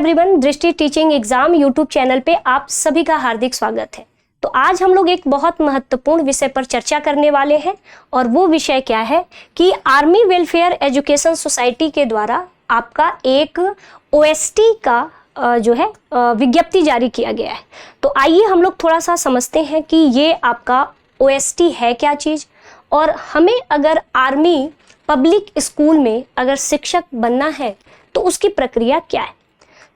Everyone, दृष्टि teaching exam YouTube channel पे आप सभी का हार्दिक स्वागत है। तो आज हम लोग एक बहुत महत्वपूर्ण विषय पर चर्चा करने वाले हैं और वो विषय क्या है कि आर्मी वेलफेयर एजुकेशन सोसाइटी के द्वारा आपका एक ओएसटी का जो है विज्ञप्ति जारी किया गया है। तो आइए हम लोग थोड़ा सा समझते हैं कि ये आपका ओएसटी है क्या चीज़, और हमें अगर आर्मी पब्लिक स्कूल में अगर शिक्षक बनना है तो उसकी प्रक्रिया क्या है।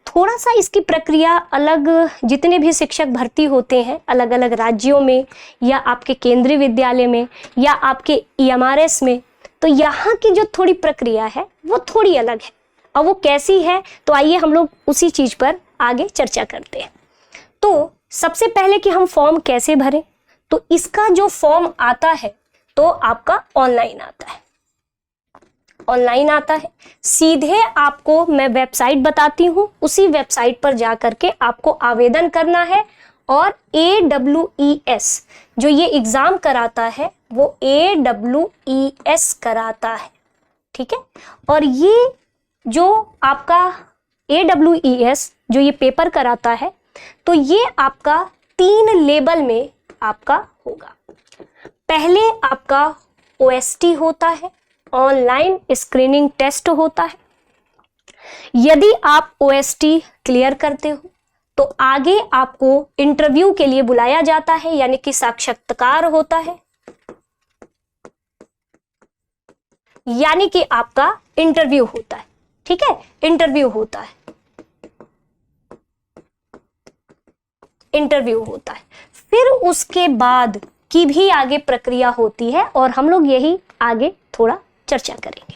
थोड़ा सा इसकी प्रक्रिया अलग, जितने भी शिक्षक भर्ती होते हैं अलग अलग राज्यों में या आपके केंद्रीय विद्यालय में या आपके ईएमआरएस में, तो यहाँ की जो थोड़ी प्रक्रिया है वो थोड़ी अलग है। और वो कैसी है, तो आइए हम लोग उसी चीज़ पर आगे चर्चा करते हैं। तो सबसे पहले कि हम फॉर्म कैसे भरें, तो इसका जो फॉर्म आता है तो आपका ऑनलाइन आता है। ऑनलाइन आता है, सीधे आपको मैं वेबसाइट बताती हूँ, उसी वेबसाइट पर जा करके आपको आवेदन करना है। और AWES जो ये एग्ज़ाम कराता है वो AWES कराता है, ठीक है। और ये जो आपका AWES जो ये पेपर कराता है, तो ये आपका 3 लेवल में आपका होगा। पहले आपका OST होता है, ऑनलाइन स्क्रीनिंग टेस्ट होता है। यदि आप OST क्लियर करते हो तो आगे आपको इंटरव्यू के लिए बुलाया जाता है, यानी कि साक्षात्कार होता है, यानी कि आपका इंटरव्यू होता है, ठीक है। इंटरव्यू होता है, इंटरव्यू होता है। फिर उसके बाद की भी आगे प्रक्रिया होती है और हम लोग यही आगे थोड़ा चर्चा करेंगे।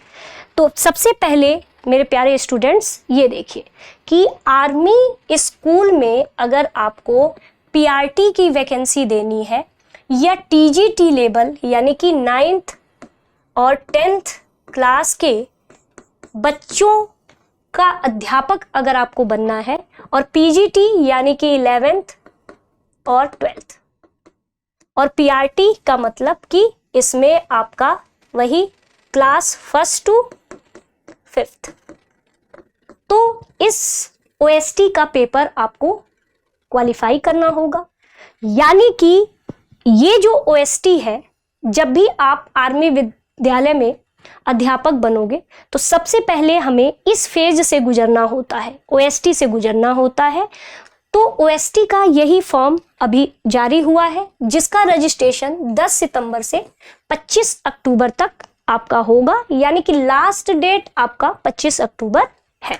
तो सबसे पहले मेरे प्यारे स्टूडेंट्स ये देखिए कि आर्मी स्कूल में अगर आपको PRT की वैकेंसी देनी है या TGT लेवल यानी कि 9th और 10th क्लास के बच्चों का अध्यापक अगर आपको बनना है, और PGT यानी कि 11th और 12th, और PRT का मतलब कि इसमें आपका वही क्लास 1st to 5th। तो इस OST का पेपर आपको क्वालिफाई करना होगा, यानी कि ये जो OST है, जब भी आप आर्मी विद्यालय में अध्यापक बनोगे तो सबसे पहले हमें इस फेज से गुजरना होता है, OST से गुजरना होता है। तो OST का यही फॉर्म अभी जारी हुआ है, जिसका रजिस्ट्रेशन 10 सितंबर से 25 अक्टूबर तक आपका होगा, यानी कि लास्ट डेट आपका 25 अक्टूबर है।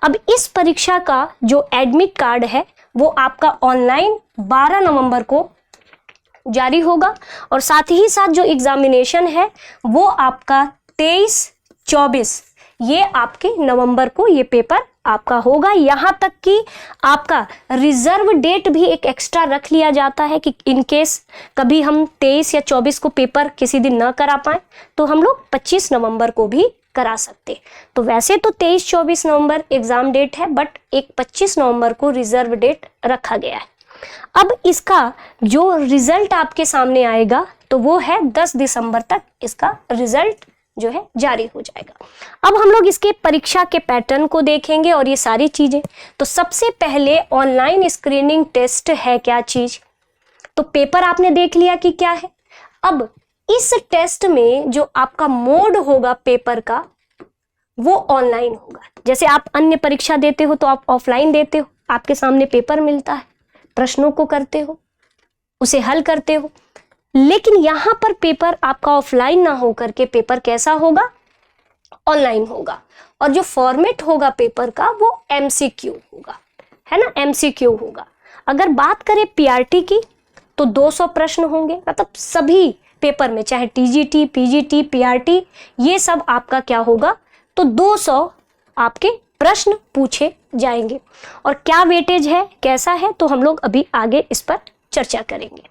अब इस परीक्षा का जो एडमिट कार्ड है वो आपका ऑनलाइन 12 नवंबर को जारी होगा, और साथ ही साथ जो एग्जामिनेशन है वो आपका 23-24 ये आपके नवंबर को ये पेपर आपका होगा। यहाँ तक कि आपका रिजर्व डेट भी एक एक्स्ट्रा रख लिया जाता है कि इन केस कभी हम 23 या 24 को पेपर किसी दिन न करा पाए तो हम लोग 25 नवंबर को भी करा सकते। तो वैसे तो 23-24 नवंबर एग्ज़ाम डेट है, बट एक 25 नवंबर को रिजर्व डेट रखा गया है। अब इसका जो रिजल्ट आपके सामने आएगा तो वो है 10 दिसंबर तक इसका रिजल्ट जो है जारी हो जाएगा। अब हम लोग इसके परीक्षा के पैटर्न को देखेंगे और ये सारी चीजें। तो सबसे पहले ऑनलाइन स्क्रीनिंग टेस्ट है क्या चीज, तो पेपर आपने देख लिया कि क्या है। अब इस टेस्ट में जो आपका मोड होगा पेपर का वो ऑनलाइन होगा। जैसे आप अन्य परीक्षा देते हो तो आप ऑफलाइन देते हो, आपके सामने पेपर मिलता है, प्रश्नों को करते हो, उसे हल करते हो। लेकिन यहाँ पर पेपर आपका ऑफलाइन ना हो करके पेपर कैसा होगा, ऑनलाइन होगा। और जो फॉर्मेट होगा पेपर का वो MCQ होगा, है ना, MCQ होगा। अगर बात करें PRT की तो 200 प्रश्न होंगे, मतलब सभी पेपर में चाहे TGT, PGT, PRT ये सब आपका क्या होगा, तो 200 आपके प्रश्न पूछे जाएंगे। और क्या वेटेज है, कैसा है, तो हम लोग अभी आगे इस पर चर्चा करेंगे।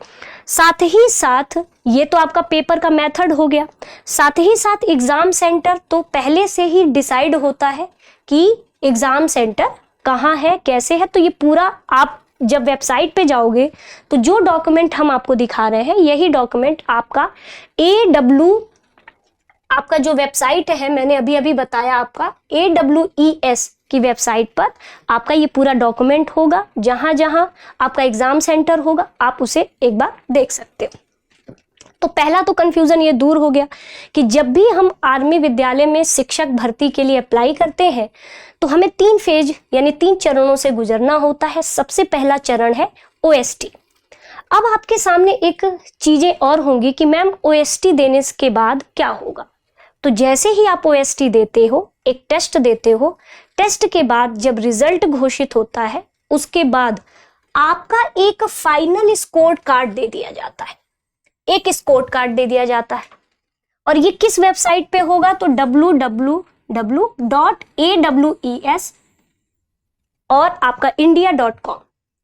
साथ ही साथ ये तो आपका पेपर का मेथड हो गया, साथ ही साथ एग्ज़ाम सेंटर तो पहले से ही डिसाइड होता है कि एग्ज़ाम सेंटर कहाँ है, कैसे है। तो ये पूरा आप जब वेबसाइट पे जाओगे तो जो डॉक्यूमेंट हम आपको दिखा रहे हैं यही डॉक्यूमेंट आपका आपका जो वेबसाइट है, मैंने अभी अभी बताया आपका AWES की वेबसाइट पर आपका ये पूरा डॉक्यूमेंट होगा, जहां जहां आपका एग्जाम सेंटर होगा आप उसे एक बार देख सकते हो। तो पहला तो कंफ्यूजन ये दूर हो गया कि जब भी हम आर्मी विद्यालय में शिक्षक भर्ती के लिए अप्लाई करते हैं तो हमें 3 फेज यानी 3 चरणों से गुजरना होता है। सबसे पहला चरण है OST। अब आपके सामने एक चीजें और होंगी कि मैम OST देने के बाद क्या होगा। तो जैसे ही आप OST देते हो, एक टेस्ट देते हो, टेस्ट के बाद जब रिजल्ट घोषित होता है उसके बाद आपका एक फाइनल स्कोर कार्ड दे दिया जाता है, एक स्कोर कार्ड दे दिया जाता है। और ये किस वेबसाइट पे होगा, तो www.aws और आपका india.com,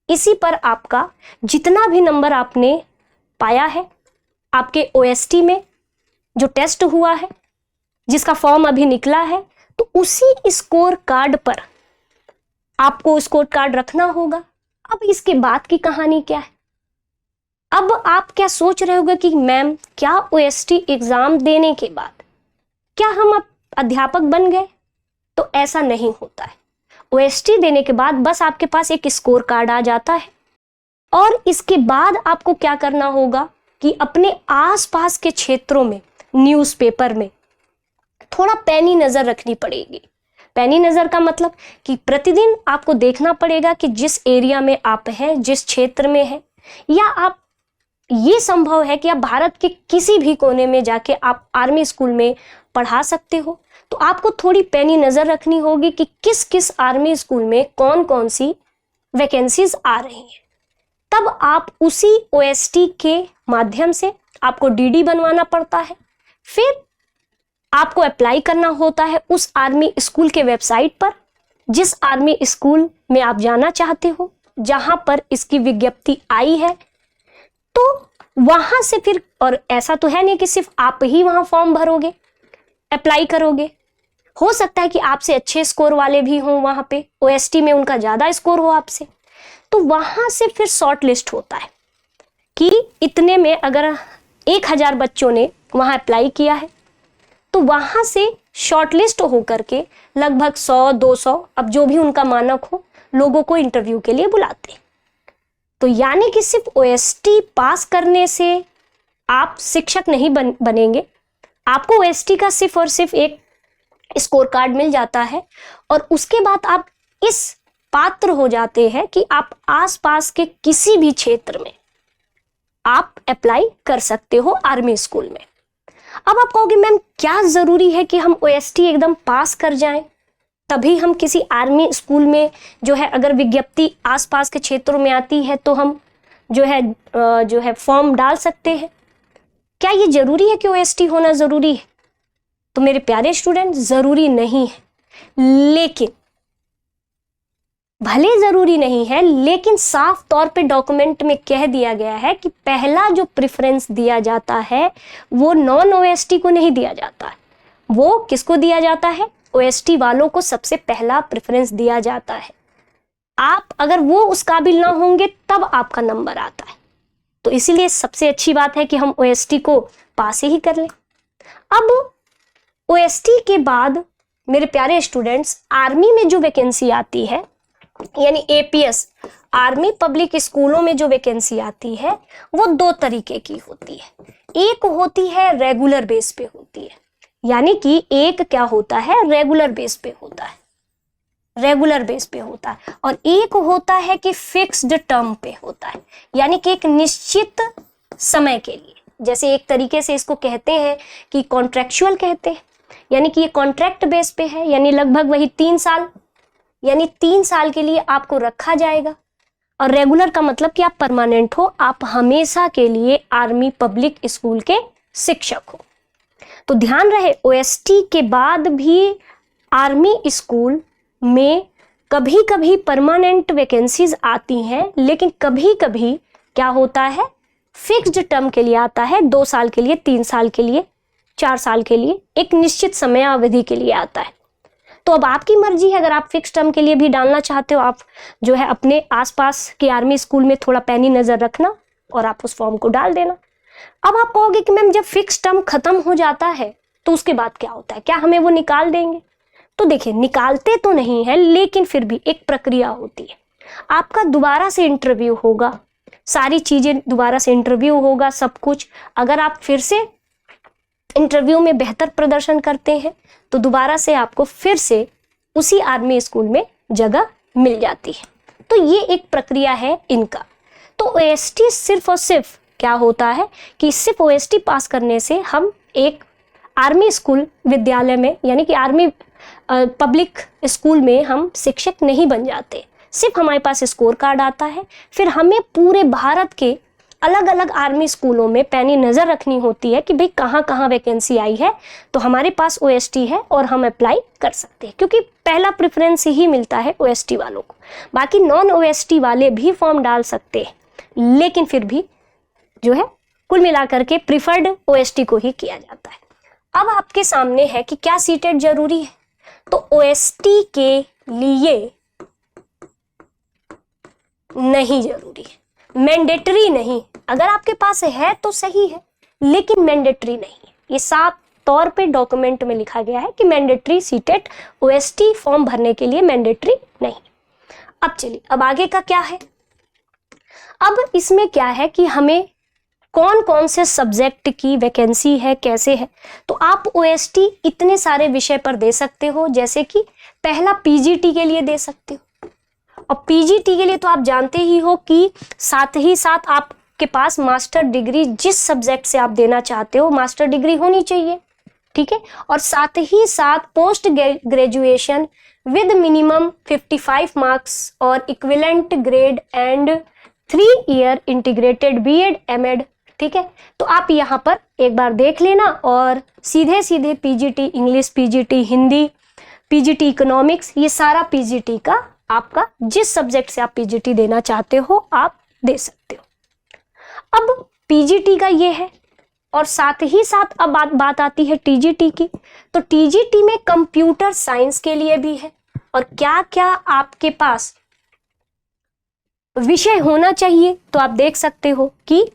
इसी पर आपका जितना भी नंबर आपने पाया है आपके OST में जो टेस्ट हुआ है, जिसका फॉर्म अभी निकला है, तो उसी स्कोर कार्ड पर आपको स्कोर कार्ड रखना होगा। अब इसके बाद की कहानी क्या है। अब आप क्या सोच रहे होगे कि मैम क्या OST एग्जाम देने के बाद क्या हम अब अध्यापक बन गए, तो ऐसा नहीं होता है। OST देने के बाद बस आपके पास एक स्कोर कार्ड आ जाता है और इसके बाद आपको क्या करना होगा कि अपने आसपास के क्षेत्रों में न्यूज़पेपर में थोड़ा पैनी नजर रखनी पड़ेगी। पैनी नजर का मतलब कि प्रतिदिन आपको देखना पड़ेगा कि जिस एरिया में आप हैं, जिस क्षेत्र में है, या आप ये संभव है कि आप भारत के किसी भी कोने में जाके आप आर्मी स्कूल में पढ़ा सकते हो, तो आपको थोड़ी पैनी नजर रखनी होगी कि किस किस आर्मी स्कूल में कौन कौन सी वैकेंसीज आ रही हैं। तब आप उसी OST के माध्यम से आपको DD बनवाना पड़ता है, फिर आपको अप्लाई करना होता है उस आर्मी स्कूल के वेबसाइट पर, जिस आर्मी स्कूल में आप जाना चाहते हो, जहां पर इसकी विज्ञप्ति आई है। तो वहां से फिर, और ऐसा तो है नहीं कि सिर्फ आप ही वहां फॉर्म भरोगे, अप्लाई करोगे, हो सकता है कि आपसे अच्छे स्कोर वाले भी हों वहां पे, OST में उनका ज्यादा स्कोर हो आपसे, तो वहां से फिर शॉर्ट लिस्ट होता है कि इतने में अगर 1000 बच्चों ने वहां अप्लाई किया है तो वहां से शॉर्टलिस्ट होकर के लगभग 100-200, अब जो भी उनका मानक हो, लोगों को इंटरव्यू के लिए बुलाते हैं। तो यानी कि सिर्फ OST पास करने से आप शिक्षक नहीं बनेंगे, आपको OST का सिर्फ और सिर्फ एक स्कोर कार्ड मिल जाता है और उसके बाद आप इस पात्र हो जाते हैं कि आप आसपास के किसी भी क्षेत्र में आप अप्लाई कर सकते हो आर्मी स्कूल में। अब आप कहोगे मैम क्या जरूरी है कि हम OST एकदम पास कर जाएं तभी हम किसी आर्मी स्कूल में जो है, अगर विज्ञप्ति आसपास के क्षेत्रों में आती है तो हम जो है फॉर्म डाल सकते हैं। क्या ये जरूरी है कि OST होना जरूरी है? तो मेरे प्यारे स्टूडेंट, जरूरी नहीं है, लेकिन भले जरूरी नहीं है, लेकिन साफ तौर पे डॉक्यूमेंट में कह दिया गया है कि पहला जो प्रेफरेंस दिया जाता है वो नॉन OST को नहीं दिया जाता है। वो किसको दिया जाता है? OST वालों को सबसे पहला प्रेफरेंस दिया जाता है। आप अगर वो उस काबिल ना होंगे तब आपका नंबर आता है। तो इसीलिए सबसे अच्छी बात है कि हम OST को पास ही कर लें। अब OST के बाद मेरे प्यारे स्टूडेंट्स, आर्मी में जो वैकेंसी आती है, यानी APS आर्मी पब्लिक स्कूलों में जो वैकेंसी आती है वो 2 तरीके की होती है। एक होती है रेगुलर बेस पे होती है, यानी कि एक क्या होता है, रेगुलर बेस पे होता है, रेगुलर बेस पे होता है, और एक होता है कि फिक्स्ड टर्म पे होता है, यानी कि एक निश्चित समय के लिए। जैसे एक तरीके से इसको कहते हैं कि कॉन्ट्रेक्चुअल कहते हैं, यानी कि ये कॉन्ट्रैक्ट बेस पे है, यानी लगभग वही 3 साल, यानी 3 साल के लिए आपको रखा जाएगा। और रेगुलर का मतलब कि आप परमानेंट हो, आप हमेशा के लिए आर्मी पब्लिक स्कूल के शिक्षक हो। तो ध्यान रहे, OST के बाद भी आर्मी स्कूल में कभी कभी परमानेंट वैकेंसीज आती हैं, लेकिन कभी कभी क्या होता है, फिक्स्ड टर्म के लिए आता है, 2 साल के लिए, 3 साल के लिए, 4 साल के लिए, एक निश्चित समय अवधि के लिए आता है। तो अब आपकी मर्जी है, अगर आप फिक्स टर्म के लिए भी डालना चाहते हो, आप जो है अपने आसपास के आर्मी स्कूल में थोड़ा पैनी नजर रखना और आप उस फॉर्म को डाल देना। अब आप कहोगे कि मैम जब फिक्स टर्म खत्म हो जाता है तो उसके बाद क्या होता है, क्या हमें वो निकाल देंगे? तो देखिए निकालते तो नहीं है, लेकिन फिर भी एक प्रक्रिया होती है। आपका दोबारा से इंटरव्यू होगा, सारी चीजें दोबारा से इंटरव्यू होगा, सब कुछ। अगर आप फिर से इंटरव्यू में बेहतर प्रदर्शन करते हैं तो दोबारा से आपको फिर से उसी आर्मी स्कूल में जगह मिल जाती है। तो ये एक प्रक्रिया है इनका। तो ओएसटी सिर्फ और सिर्फ क्या होता है कि सिर्फ ओएसटी पास करने से हम एक आर्मी स्कूल विद्यालय में, यानी कि आर्मी पब्लिक स्कूल में हम शिक्षक नहीं बन जाते। सिर्फ हमारे पास स्कोर कार्ड आता है, फिर हमें पूरे भारत के अलग अलग आर्मी स्कूलों में पैनी नज़र रखनी होती है कि भाई कहाँ कहाँ वैकेंसी आई है, तो हमारे पास ओएसटी है और हम अप्लाई कर सकते हैं, क्योंकि पहला प्रेफरेंस ही मिलता है ओएसटी वालों को। बाकी नॉन ओएसटी वाले भी फॉर्म डाल सकते हैं, लेकिन फिर भी जो है कुल मिलाकर के प्रिफर्ड ओएसटी को ही किया जाता है। अब आपके सामने है कि क्या सीटेट जरूरी है, तो ओएसटी के लिए नहीं जरूरी है, मैंडेटरी नहीं। अगर आपके पास है तो सही है, लेकिन मैंडेटरी नहीं है। ये साफ तौर पे डॉक्यूमेंट में लिखा गया है कि मैंडेटरी सीटेट ओएसटी फॉर्म भरने के लिए मैंडेटरी नहीं। अब चलिए, अब आगे का क्या है। अब इसमें क्या है कि हमें कौन कौन से सब्जेक्ट की वैकेंसी है, कैसे है। तो आप ओएसटी इतने सारे विषय पर दे सकते हो, जैसे कि पहला पीजीटी के लिए दे सकते हो, और पीजीटी के लिए तो आप जानते ही हो कि साथ ही साथ आपके पास मास्टर डिग्री, जिस सब्जेक्ट से आप देना चाहते हो मास्टर डिग्री होनी चाहिए, ठीक है। और साथ ही साथ post graduation with minimum 55 marks और equivalent grade and 3 year integrated BEd MEd, ठीक है। तो आप यहाँ पर एक बार देख लेना और सीधे सीधे PGT English, PGT Hindi, PGT economics, ये सारा पीजीटी का आपका जिस सब्जेक्ट से आप पीजीटी देना चाहते हो आप दे सकते हो। अब पीजीटी का ये है, और साथ ही साथ अब बात आती है टीजीटी की। तो टीजीटी में कंप्यूटर साइंस के लिए भी है, और क्या क्या आपके पास विषय होना चाहिए, तो आप देख सकते हो कि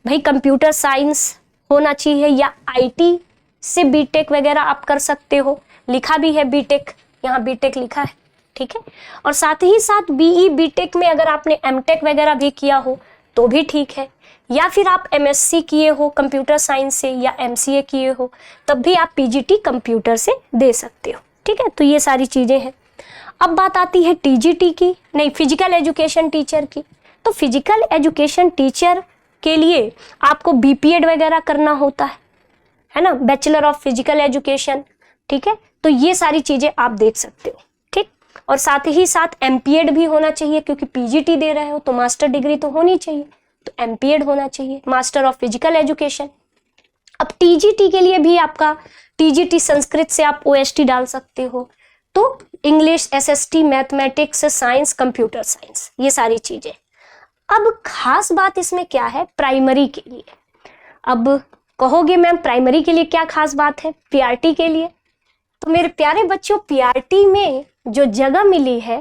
भाई कंप्यूटर साइंस होना चाहिए, या आईटी से बीटेक वगैरह आप कर सकते हो। लिखा भी है बीटेक, यहाँ बीटेक लिखा है, ठीक है। और साथ ही साथ बीई बीटेक में अगर आपने एमटेक वगैरह भी किया हो तो भी ठीक है, या फिर आप एमएससी किए हो कंप्यूटर साइंस से या एमसीए किए हो, तब भी आप पीजीटी कंप्यूटर से दे सकते हो, ठीक है। तो ये सारी चीज़ें हैं। अब बात आती है टीजीटी की, नहीं फिजिकल एजुकेशन टीचर की। तो फिजिकल एजुकेशन टीचर के लिए आपको बीपीएड वगैरह करना होता है ना, बैचलर ऑफ फिजिकल एजुकेशन, ठीक है। तो ये सारी चीज़ें आप देख सकते हो, ठीक। और साथ ही साथ एमपीएड भी होना चाहिए, क्योंकि पीजीटी दे रहे हो तो मास्टर डिग्री तो होनी चाहिए, तो एमपीएड होना चाहिए, मास्टर ऑफ फिजिकल एजुकेशन। अब टीजीटी के लिए भी आपका टीजीटी संस्कृत से आप ओएसटी डाल सकते हो, तो English, SST, mathematics, science, computer science, ये सारी चीजें। अब खास बात इसमें क्या है प्राइमरी के लिए। अब कहोगे मैम प्राइमरी के लिए क्या खास बात है पीआरटी के लिए, तो मेरे प्यारे बच्चों पीआरटी में जो जगह मिली है,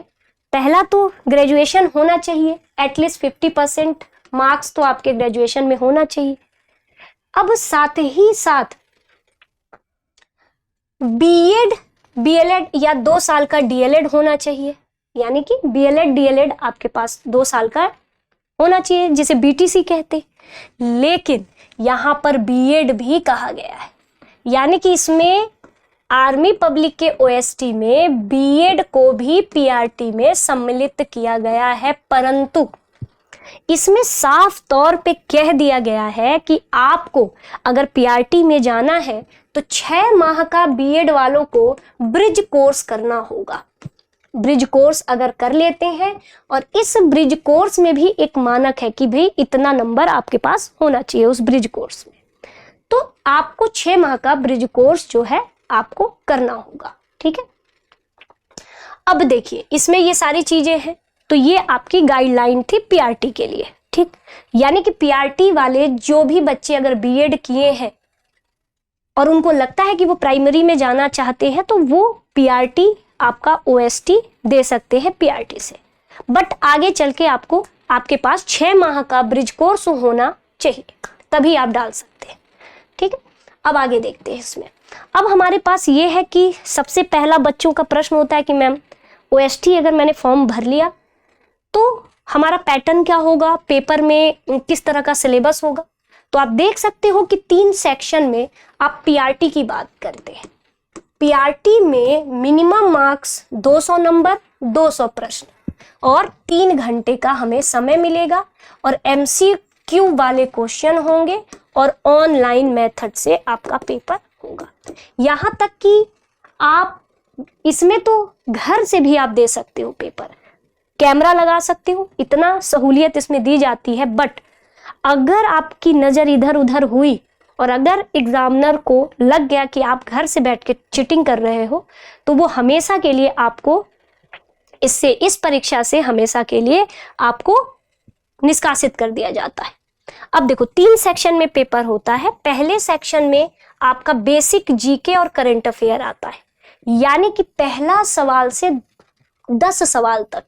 पहला तो ग्रेजुएशन होना चाहिए, एटलीस्ट 50% मार्क्स तो आपके ग्रेजुएशन में होना चाहिए। अब साथ ही साथ बीएड, बीएलएड या 2 साल का डीएलएड होना चाहिए, यानी कि बीएलएड डीएलएड आपके पास 2 साल का होना चाहिए, जिसे बीटीसी कहते। लेकिन यहाँ पर बीएड भी कहा गया है, यानी कि इसमें आर्मी पब्लिक के ओएसटी में बीएड को भी पीआरटी में सम्मिलित किया गया है, परंतु इसमें साफ तौर पे कह दिया गया है कि आपको अगर पीआरटी में जाना है तो 6 माह का बीएड वालों को ब्रिज कोर्स करना होगा। ब्रिज कोर्स अगर कर लेते हैं, और इस ब्रिज कोर्स में भी एक मानक है कि भाई इतना नंबर आपके पास होना चाहिए उस ब्रिज कोर्स में, तो आपको 6 माह का ब्रिज कोर्स जो है आपको करना होगा, ठीक है। अब देखिए इसमें ये सारी चीजें हैं, तो ये आपकी गाइडलाइन थी पीआरटी के लिए, ठीक। यानी कि पीआरटी वाले जो भी बच्चे अगर बीएड किए हैं और उनको लगता है कि वो प्राइमरी में जाना चाहते हैं, तो वो पीआरटी आपका ओएसटी दे सकते हैं पीआरटी से। बट आगे चल के आपको आपके पास 6 माह का ब्रिज कोर्स होना चाहिए, तभी आप डाल सकते हैं, ठीक है। अब आगे देखते हैं इसमें। अब हमारे पास ये है कि सबसे पहला बच्चों का प्रश्न होता है कि मैम OST अगर मैंने फॉर्म भर लिया तो हमारा पैटर्न क्या होगा, पेपर में किस तरह का सिलेबस होगा। तो आप देख सकते हो कि 3 सेक्शन में आप PRT की बात करते हैं। PRT में मिनिमम मार्क्स 200 नंबर, 200 प्रश्न और 3 घंटे का हमें समय मिलेगा और MCQ वाले क्वेश्चन होंगे और ऑनलाइन मेथड से आपका पेपर होगा। यहाँ तक कि आप इसमें तो घर से भी आप दे सकते हो पेपर, कैमरा लगा सकते हो, इतना सहूलियत इसमें दी जाती है। बट अगर आपकी नज़र इधर उधर हुई और अगर एग्जामिनर को लग गया कि आप घर से बैठ के चीटिंग कर रहे हो तो वो हमेशा के लिए आपको इस परीक्षा से हमेशा के लिए आपको निष्कासित कर दिया जाता है। अब देखो 3 सेक्शन में पेपर होता है। पहले सेक्शन में आपका बेसिक GK और करंट अफेयर आता है, यानी कि पहला सवाल से 10 सवाल तक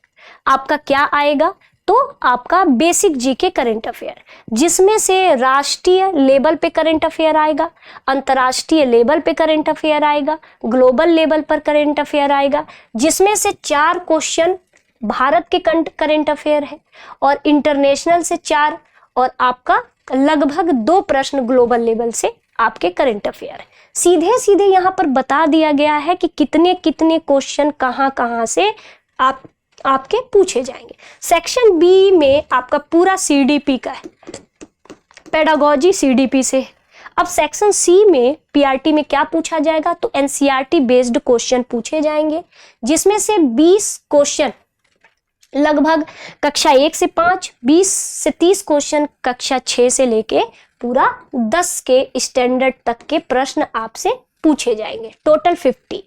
आपका क्या आएगा, तो आपका बेसिक GK करंट अफेयर, जिसमें से राष्ट्रीय लेवल पे करंट अफेयर आएगा, अंतर्राष्ट्रीय लेवल पे करंट अफेयर आएगा, ग्लोबल लेवल पर करंट अफेयर आएगा, जिसमें से 4 क्वेश्चन भारत के करंट अफेयर है और इंटरनेशनल से 4 और आपका लगभग 2 प्रश्न ग्लोबल लेवल से आपके करंट अफेयर है। सीधे सीधे यहाँ पर बता दिया गया है कि कितने कितने क्वेश्चन कहाँ कहाँ से आपके पूछे जाएंगे। सेक्शन B में आपका पूरा CDP का है, पेडागोजी CDP से। अब सेक्शन C में PRT में क्या पूछा जाएगा, तो NCERT बेस्ड क्वेश्चन पूछे जाएंगे, जिसमें से 20 क्वेश्चन लगभग कक्षा 1 से 5, 20 से 30 क्वेश्चन कक्षा 6 से लेके पूरा 10 के स्टैंडर्ड तक के प्रश्न आपसे पूछे जाएंगे, टोटल 50।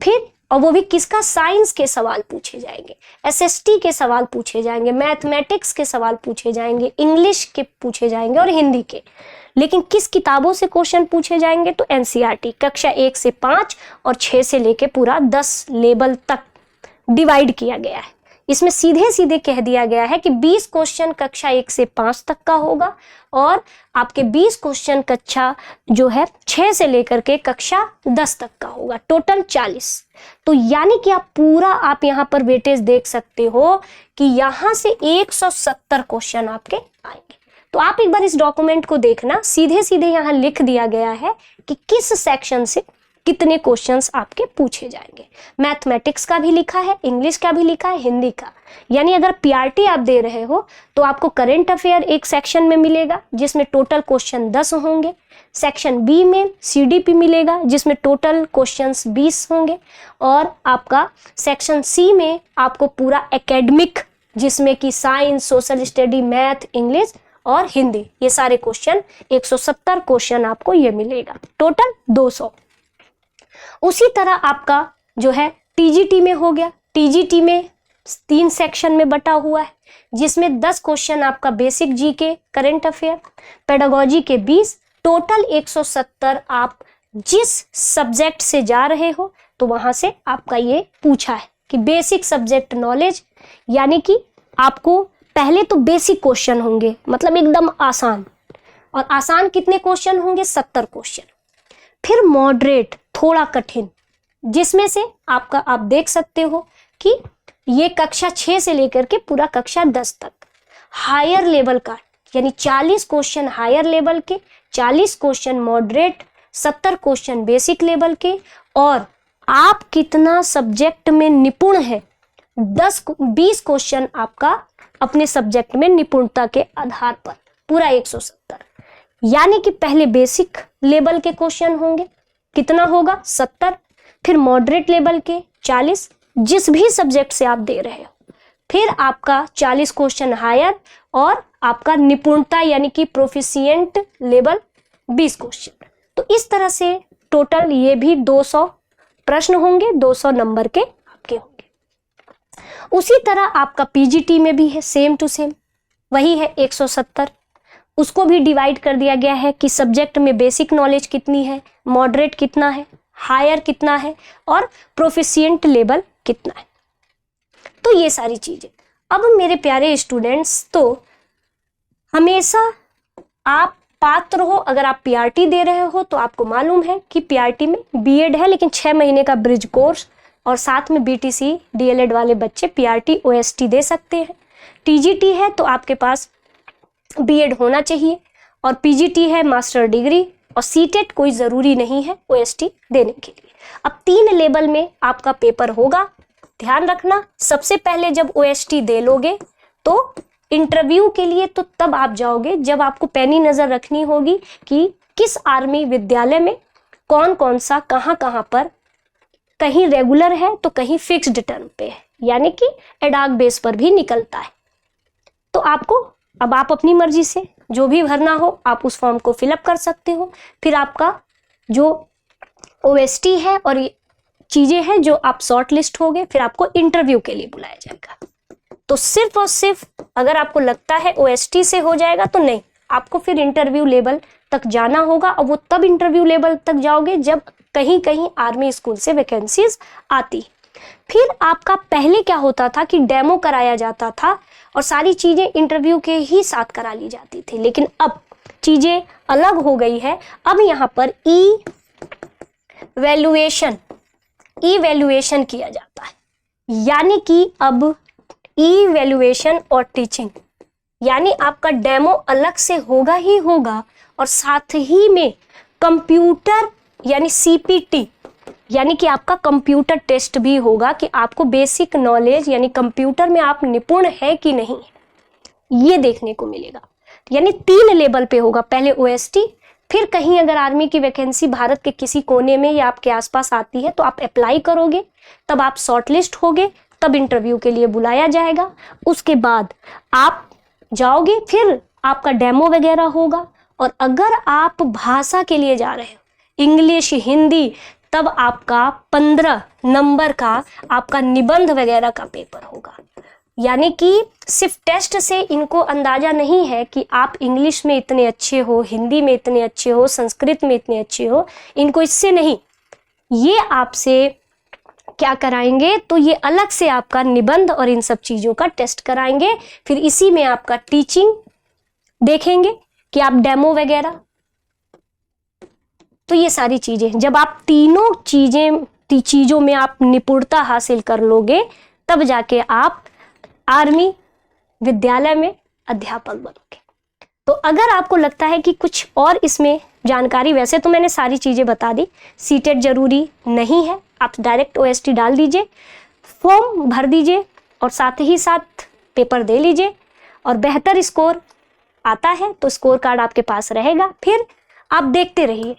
फिर और वो भी किसका, साइंस के सवाल पूछे जाएंगे, SST के सवाल पूछे जाएंगे, मैथमेटिक्स के सवाल पूछे जाएंगे, इंग्लिश के पूछे जाएंगे और हिंदी के। लेकिन किस किताबों से क्वेश्चन पूछे जाएंगे, तो NCERT कक्षा 1 से 5 और 6 से लेके पूरा 10 लेवल तक डिवाइड किया गया है। इसमें सीधे सीधे कह दिया गया है कि 20 क्वेश्चन कक्षा 1 से 5 तक का होगा और आपके 20 क्वेश्चन कक्षा जो है 6 से लेकर के कक्षा 10 तक का होगा, टोटल 40। तो यानी कि आप यहाँ पर वेटेज देख सकते हो कि यहाँ से 170 क्वेश्चन आपके आएंगे। तो आप एक बार इस डॉक्यूमेंट को देखना, सीधे सीधे यहाँ लिख दिया गया है कि किस सेक्शन से कितने क्वेश्चंस आपके पूछे जाएंगे। मैथमेटिक्स का भी लिखा है, इंग्लिश का भी लिखा है, हिंदी का। यानी अगर PRT आप दे रहे हो तो आपको करंट अफेयर एक सेक्शन में मिलेगा जिसमें टोटल क्वेश्चन 10 होंगे। सेक्शन B में CDP मिलेगा जिसमें टोटल क्वेश्चंस 20 होंगे और आपका सेक्शन C में आपको पूरा एकेडमिक, जिसमें कि science, social study, math, English और हिंदी, ये सारे क्वेश्चन 170 क्वेश्चन आपको ये मिलेगा, टोटल 200। उसी तरह आपका जो है TGT में हो गया। TGT में 3 सेक्शन में बटा हुआ है, जिसमें 10 क्वेश्चन आपका basic GK current affair, pedagogy के 20, टोटल 170। आप जिस सब्जेक्ट से जा रहे हो तो वहां से आपका ये पूछा है कि बेसिक सब्जेक्ट नॉलेज, यानी कि आपको पहले तो बेसिक क्वेश्चन होंगे, मतलब एकदम आसान, और आसान कितने क्वेश्चन होंगे, 70 क्वेश्चन। फिर मॉडरेट, थोड़ा कठिन, जिसमें से आपका आप देख सकते हो कि ये कक्षा 6 से लेकर के पूरा कक्षा 10 तक। हायर लेवल का यानी 40 क्वेश्चन हायर लेवल के, 40 question moderate, 70 question basic level के, और आप कितना सब्जेक्ट में निपुण है 20 क्वेश्चन आपका अपने सब्जेक्ट में निपुणता के आधार पर, पूरा 170। यानी कि पहले बेसिक लेवल के क्वेश्चन होंगे, कितना होगा, 70। फिर मॉडरेट लेवल के 40, जिस भी सब्जेक्ट से आप दे रहे हो। फिर आपका 40 क्वेश्चन हायर और आपका निपुणता यानी कि प्रोफिशिएंट लेवल 20 क्वेश्चन। तो इस तरह से टोटल ये भी 200 प्रश्न होंगे, 200 नंबर के आपके होंगे। उसी तरह आपका PGT में भी है, सेम टू सेम वही है 170। उसको भी डिवाइड कर दिया गया है कि सब्जेक्ट में बेसिक नॉलेज कितनी है, मॉडरेट कितना है, हायर कितना है और प्रोफिशिएंट लेवल कितना है। तो ये सारी चीजें। अब मेरे प्यारे स्टूडेंट्स, तो हमेशा आप पात्र हो, अगर आप पीआरटी दे रहे हो तो आपको मालूम है कि पीआरटी में बीएड है लेकिन 6 महीने का ब्रिज कोर्स, और साथ में बीटीसी डीएलएड वाले बच्चे पीआरटी ओएसटी दे सकते हैं। टीजीटी है तो आपके पास बीएड होना चाहिए, और पीजीटी है मास्टर डिग्री, और सीटेट कोई ज़रूरी नहीं है ओएसटी देने के लिए। अब 3 लेवल में आपका पेपर होगा। ध्यान रखना, सबसे पहले जब ओएसटी दे लोगे तो इंटरव्यू के लिए तो तब आप जाओगे जब आपको पैनी नज़र रखनी होगी कि किस आर्मी विद्यालय में कौन कौन सा कहाँ कहाँ पर, कहीं रेगुलर है तो कहीं फिक्स्ड टर्म पे है, यानी कि एडाक बेस पर भी निकलता है। तो आपको अब आप अपनी मर्जी से जो भी भरना हो आप उस फॉर्म को फिलअप कर सकते हो। फिर आपका जो ओएसटी है और ये चीज़ें हैं जो आप शॉर्ट लिस्ट हो गए, फिर आपको इंटरव्यू के लिए बुलाया जाएगा। तो सिर्फ और सिर्फ अगर आपको लगता है ओएसटी से हो जाएगा तो नहीं, आपको फिर इंटरव्यू लेवल तक जाना होगा, और वो तब इंटरव्यू लेवल तक जाओगे जब कहीं कहीं आर्मी स्कूल से वैकेंसीज आती। फिर आपका पहले क्या होता था कि डेमो कराया जाता था और सारी चीज़ें इंटरव्यू के ही साथ करा ली जाती थी, लेकिन अब चीज़ें अलग हो गई है। अब यहाँ पर इवैल्यूएशन किया जाता है, यानी कि अब इवैल्यूएशन और टीचिंग, यानी आपका डेमो अलग से होगा ही होगा, और साथ ही में कंप्यूटर यानी सीपीटी, यानी कि आपका कंप्यूटर टेस्ट भी होगा कि आपको बेसिक नॉलेज यानी कंप्यूटर में आप निपुण है कि नहीं, ये देखने को मिलेगा। यानी 3 लेवल पे होगा, पहले ओएसटी, फिर कहीं अगर आर्मी की वैकेंसी भारत के किसी कोने में या आपके आसपास आती है तो आप अप्लाई करोगे, तब आप शॉर्टलिस्ट होगे, तब इंटरव्यू के लिए बुलाया जाएगा। उसके बाद आप जाओगे, फिर आपका डेमो वगैरह होगा, और अगर आप भाषा के लिए जा रहे हो, इंग्लिश, हिंदी, तब आपका 15 नंबर का आपका निबंध वगैरह का पेपर होगा। यानी कि सिर्फ टेस्ट से इनको अंदाजा नहीं है कि आप इंग्लिश में इतने अच्छे हो, हिंदी में इतने अच्छे हो, संस्कृत में इतने अच्छे हो, इनको इससे नहीं, ये आपसे क्या कराएंगे, तो ये अलग से आपका निबंध और इन सब चीज़ों का टेस्ट कराएंगे। फिर इसी में आपका टीचिंग देखेंगे कि आप डेमो वगैरह, तो ये सारी चीज़ें जब आप तीनों चीज़ों में आप निपुणता हासिल कर लोगे, तब जाके आप आर्मी विद्यालय में अध्यापक बनोगे। तो अगर आपको लगता है कि कुछ और इसमें जानकारी, वैसे तो मैंने सारी चीज़ें बता दी, सीटेट जरूरी नहीं है, आप डायरेक्ट ओएसटी डाल दीजिए, फॉर्म भर दीजिए और साथ ही साथ पेपर दे लीजिए, और बेहतर स्कोर आता है तो स्कोर कार्ड आपके पास रहेगा। फिर आप देखते रहिए,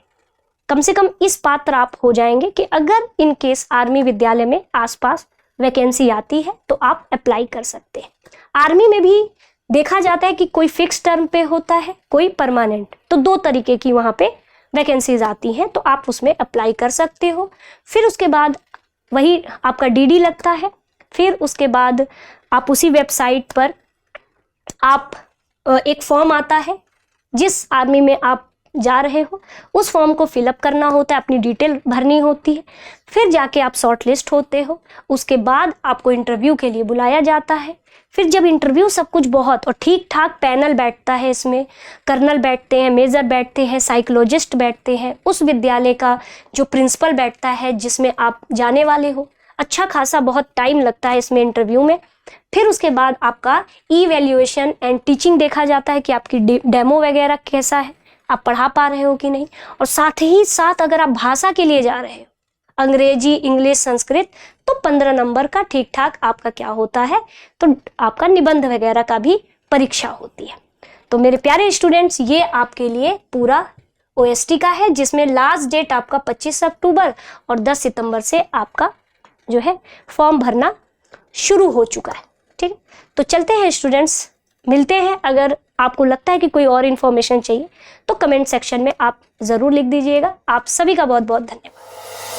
कम से कम इस पात्र आप हो जाएंगे कि अगर इन केस आर्मी विद्यालय में आसपास वैकेंसी आती है तो आप अप्लाई कर सकते हैं। आर्मी में भी देखा जाता है कि कोई फिक्स टर्म पे होता है, कोई परमानेंट, तो 2 तरीके की वहाँ पे वैकेंसीज आती हैं, तो आप उसमें अप्लाई कर सकते हो। फिर उसके बाद वही आपका डीडी लगता है, फिर उसके बाद आप उसी वेबसाइट पर आप एक फॉर्म आता है, जिस आर्मी में आप जा रहे हो उस फॉर्म को फिलअप करना होता है, अपनी डिटेल भरनी होती है, फिर जाके आप शॉर्ट लिस्ट होते हो। उसके बाद आपको इंटरव्यू के लिए बुलाया जाता है। फिर जब इंटरव्यू सब कुछ बहुत और ठीक ठाक, पैनल बैठता है, इसमें कर्नल बैठते हैं, मेजर बैठते हैं, साइकोलॉजिस्ट बैठते हैं, उस विद्यालय का जो प्रिंसिपल बैठता है जिसमें आप जाने वाले हो, अच्छा खासा बहुत टाइम लगता है इसमें इंटरव्यू में। फिर उसके बाद आपका इवैल्यूएशन एंड टीचिंग देखा जाता है कि आपकी डेमो वगैरह कैसा है, आप पढ़ा पा रहे हो कि नहीं, और साथ ही साथ अगर आप भाषा के लिए जा रहे हो, अंग्रेजी, इंग्लिश, संस्कृत, तो 15 नंबर का ठीक ठाक आपका क्या होता है, तो आपका निबंध वगैरह का भी परीक्षा होती है। तो मेरे प्यारे स्टूडेंट्स, ये आपके लिए पूरा ओएसटी का है, जिसमें लास्ट डेट आपका 25 अक्टूबर और 10 सितंबर से आपका जो है फॉर्म भरना शुरू हो चुका है। ठीक है, तो चलते हैं स्टूडेंट्स, मिलते हैं। अगर आपको लगता है कि कोई और इन्फॉर्मेशन चाहिए तो कमेंट सेक्शन में आप ज़रूर लिख दीजिएगा। आप सभी का बहुत बहुत धन्यवाद।